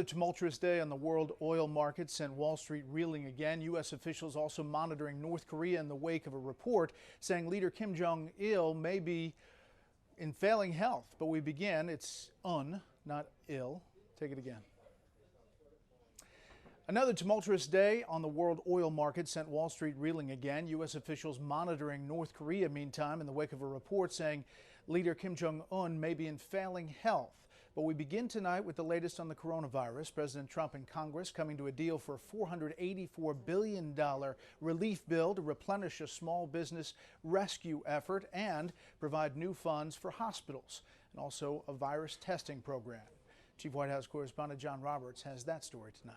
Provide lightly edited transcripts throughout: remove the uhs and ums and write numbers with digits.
Another tumultuous day on the world oil market sent Wall Street reeling again. U.S. officials also monitoring North Korea in the wake of a report saying leader Kim Jong-il may be in failing health. But we begin, it's not ill. Take it again. Another tumultuous day on the world oil market sent Wall Street reeling again. U.S. officials monitoring North Korea, meantime, in the wake of a report saying leader Kim Jong-un may be in failing health. But we begin tonight with the latest on the coronavirus. President Trump and Congress coming to a deal for a $484 billion relief bill to replenish a small business rescue effort and provide new funds for hospitals and also a virus testing program. Chief White House correspondent John Roberts has that story tonight.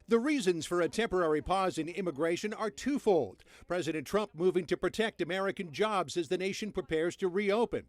The reasons for a temporary pause in immigration are twofold. President Trump moving to protect American jobs as the nation prepares to reopen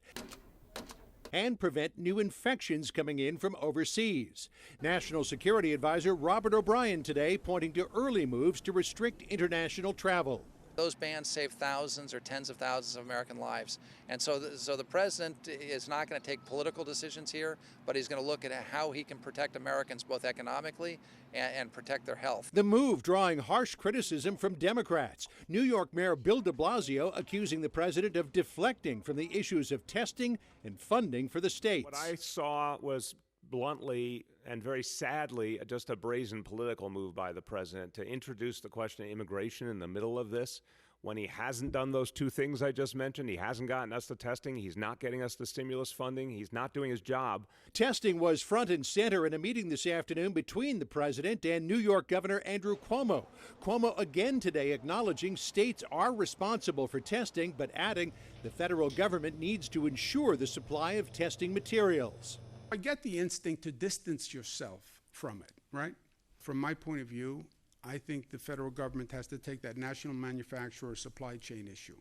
and prevent new infections coming in from overseas. National Security Advisor Robert O'Brien today pointing to early moves to restrict international travel. Those bans save thousands or tens of thousands of American lives. And so the president is not going to take political decisions here, but he's going to look at how he can protect Americans both economically and protect their health. The move drawing harsh criticism from Democrats. New York Mayor Bill de Blasio accusing the president of deflecting from the issues of testing and funding for the states. What I saw was bluntly and very sadly just a brazen political move by the president to introduce the question of immigration in the middle of this when he hasn't done those two things I just mentioned. He hasn't gotten us the testing. He's not getting us the stimulus funding. He's not doing his job. Testing was front and center in a meeting this afternoon between the president and New York Governor Andrew Cuomo. Cuomo again today acknowledging states are responsible for testing, but adding the federal government needs to ensure the supply of testing materials. I get the instinct to distance yourself from it, right? From my point of view, I think the federal government has to take that national manufacturer supply chain issue.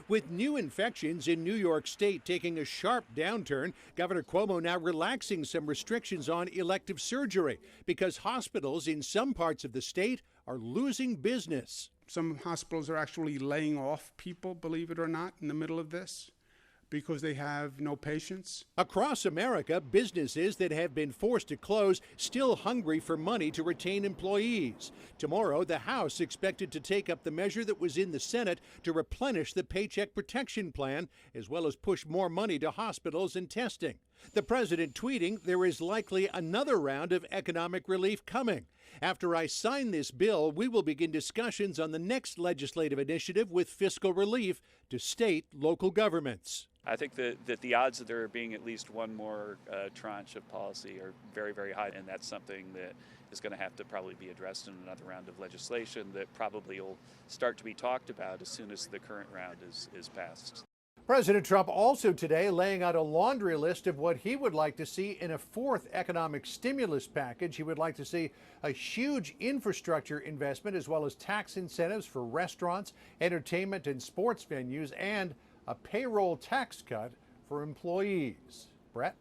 With new infections in New York State taking a sharp downturn, Governor Cuomo now relaxing some restrictions on elective surgery because hospitals in some parts of the state are losing business. Some hospitals are actually laying off people, believe it or not, in the middle of this, because they have no patients. Across America, businesses that have been forced to close still hungry for money to retain employees. Tomorrow, the House expected to take up the measure that was in the Senate to replenish the Paycheck Protection Plan, as well as push more money to hospitals and testing. The president tweeting there is likely another round of economic relief coming. After I sign this bill, we will begin discussions on the next legislative initiative with fiscal relief to state local governments. I think that the odds of there being at least one more tranche of policy are very, very high, and that's something that is going to have to probably be addressed in another round of legislation that probably will start to be talked about as soon as the current round is passed. President Trump also today laying out a laundry list of what he would like to see in a fourth economic stimulus package. He would like to see a huge infrastructure investment as well as tax incentives for restaurants, entertainment and sports venues, and a payroll tax cut for employees. Brett?